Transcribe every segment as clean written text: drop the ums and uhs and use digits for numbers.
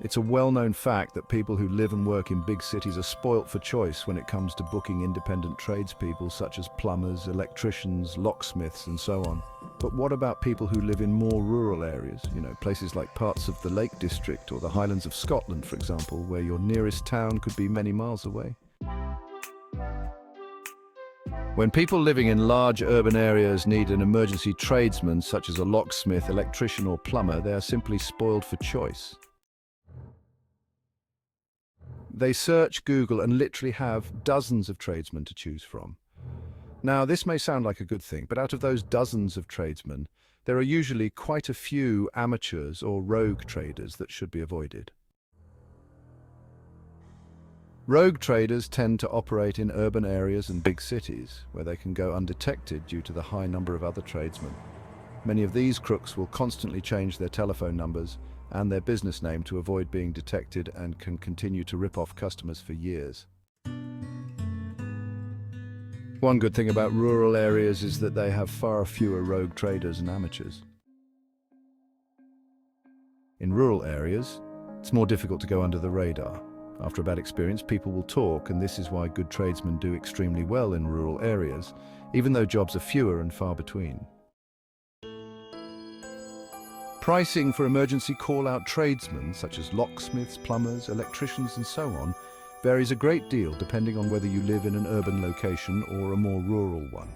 It's a well-known fact that people who live and work in big cities are spoilt for choice when it comes to booking independent tradespeople such as plumbers, electricians, locksmiths, and so on. But what about people who live in more rural areas? Places like parts of the Lake District or the Highlands of Scotland, for example, where your nearest town could be many miles away. When people living in large urban areas need an emergency tradesman, such as a locksmith, electrician, or plumber, they are simply spoiled for choice. They search Google and literally have dozens of tradesmen to choose from. Now, this may sound like a good thing, but out of those dozens of tradesmen, there are usually quite a few amateurs or rogue traders that should be avoided. Rogue traders tend to operate in urban areas and big cities, where they can go undetected due to the high number of other tradesmen. Many of these crooks will constantly change their telephone numbers and their business name to avoid being detected and can continue to rip off customers for years. One good thing about rural areas is that they have far fewer rogue traders and amateurs. In rural areas, it's more difficult to go under the radar. After a bad experience, people will talk, and this is why good tradesmen do extremely well in rural areas, even though jobs are fewer and far between. Pricing for emergency call-out tradesmen, such as locksmiths, plumbers, electricians, and so on, varies a great deal depending on whether you live in an urban location or a more rural one.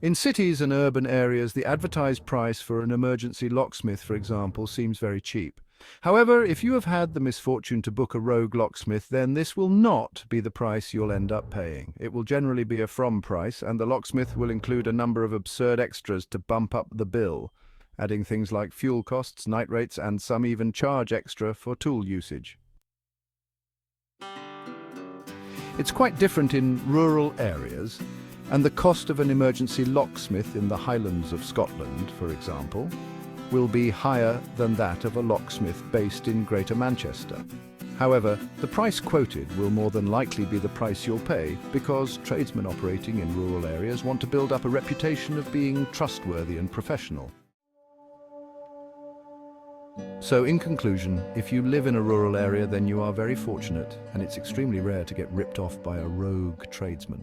In cities and urban areas, the advertised price for an emergency locksmith, for example, seems very cheap. However, if you have had the misfortune to book a rogue locksmith, then this will not be the price you'll end up paying. It will generally be a from price, and the locksmith will include a number of absurd extras to bump up the bill, adding things like fuel costs, night rates, and some even charge extra for tool usage. It's quite different in rural areas, and the cost of an emergency locksmith in the Highlands of Scotland, for example, will be higher than that of a locksmith based in Greater Manchester. However, the price quoted will more than likely be the price you'll pay because tradesmen operating in rural areas want to build up a reputation of being trustworthy and professional. So in conclusion, if you live in a rural area, then you are very fortunate, and it's extremely rare to get ripped off by a rogue tradesman.